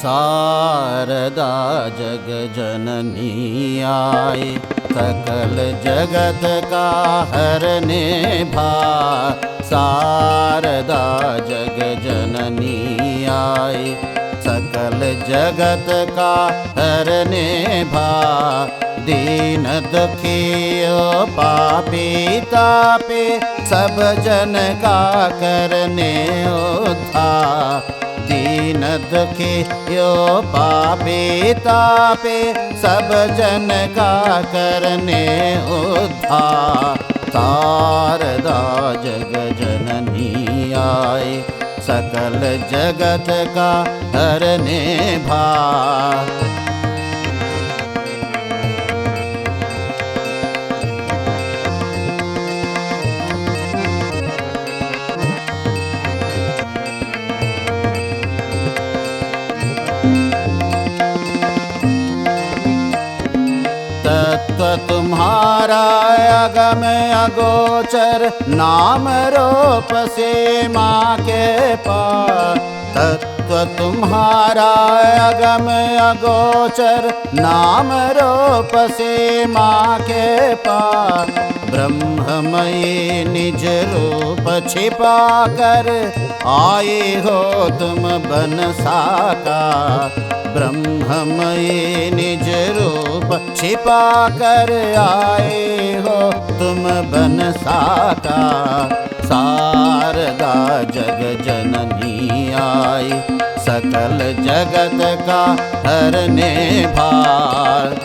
शारदा जग जननी आई, सकल जगत का हरने भार। शारदा जग जननी आई, सकल जगत का हरने भार। दीन दुखियो पापी तापे, सब जन का करने उद्धार। दीन दुखियो पापी तापे, सब जन का करने उद्धार। शारदा जग जननी आई, सकल जगत का हरने भार। तत्व तुम्हारा अगम अगोचर, नाम रूप से माँ के पार। तत्व तुम्हारा अगम अगोचर, नाम रूप से माँ के पार। ब्रह्ममयी निज रूप छिपा कर, आए हो तुम बन साकार। ब्रह्ममयी निज रूप छिपा कर, आए हो तुम बन साकार। शारदा जग जननी आई, सकल जगत का हरने भार।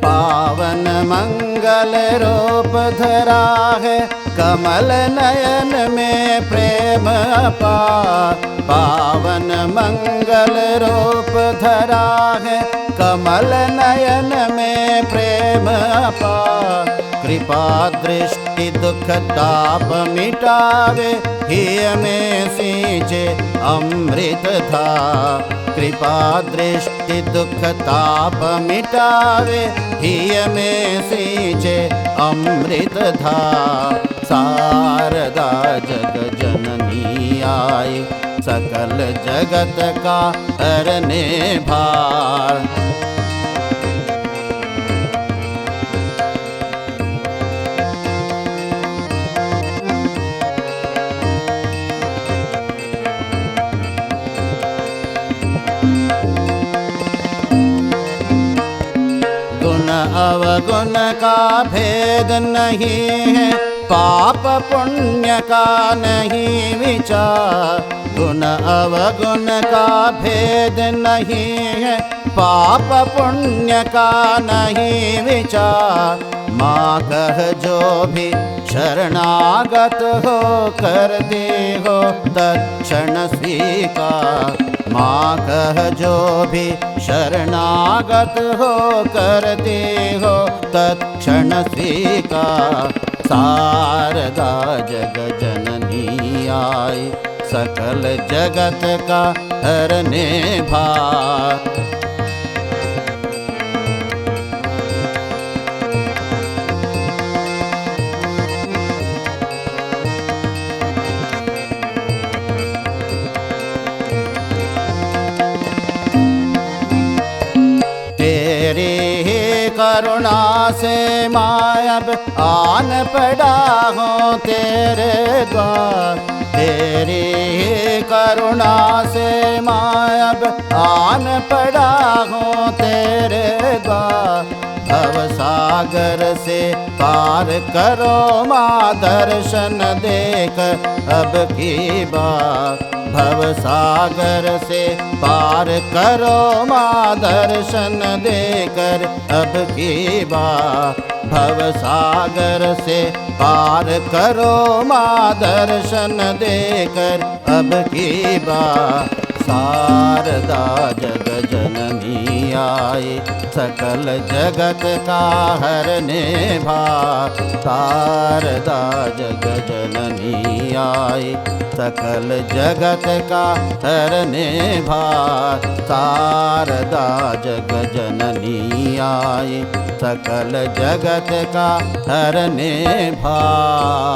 पावन मंगल रूप धरा है, कमल नयन में प्रेम अपार। पावन मंगल रूप धरा है, कमल नयन में प्रेम अपार। कृपा दृष्टि दुख ताप मिटावे, हिय में सींचे अमृत धार। कृपा दृष्टि दुख ताप मिटावे, हिय में सींचे अमृत धार। शारदा जग जननी आई, सकल जगत का हरने भार। गुण अवगुण का भेद नहीं है, पाप पुण्य का नहीं विचार। गुण अवगुण का भेद नहीं है, पाप पुण्य का नहीं विचार। माँ कह जो भी शरणागत हो, कर दे हो तत्क्षण स्वीकार। माँ कह जो भी शरणागत हो, कर दे हो तत्क्षण स्वीकार। शारदा जग जननी आई, सकल जगत का हरने भार। तेरी ही करुणा से माँ अब आन पड़ा हूँ तेरे द्वार। तेरी ही करुणा से माँ अब आन पड़ा हूँ तेरे द्वार। भव सागर से पार करो माँ, दर्शन देख अब की बार। भव सागर से पार करो माँ, दर्शन देकर अब की बार। भव सागर से पार करो माँ, दर्शन देकर अब की बार। शारदा जग जननी आई, सकल जगत का हरने भार। शारदा जग जननी आई, सकल जगत का हरने भार। शारदा जग जननी आई, सकल जगत का हरने भार।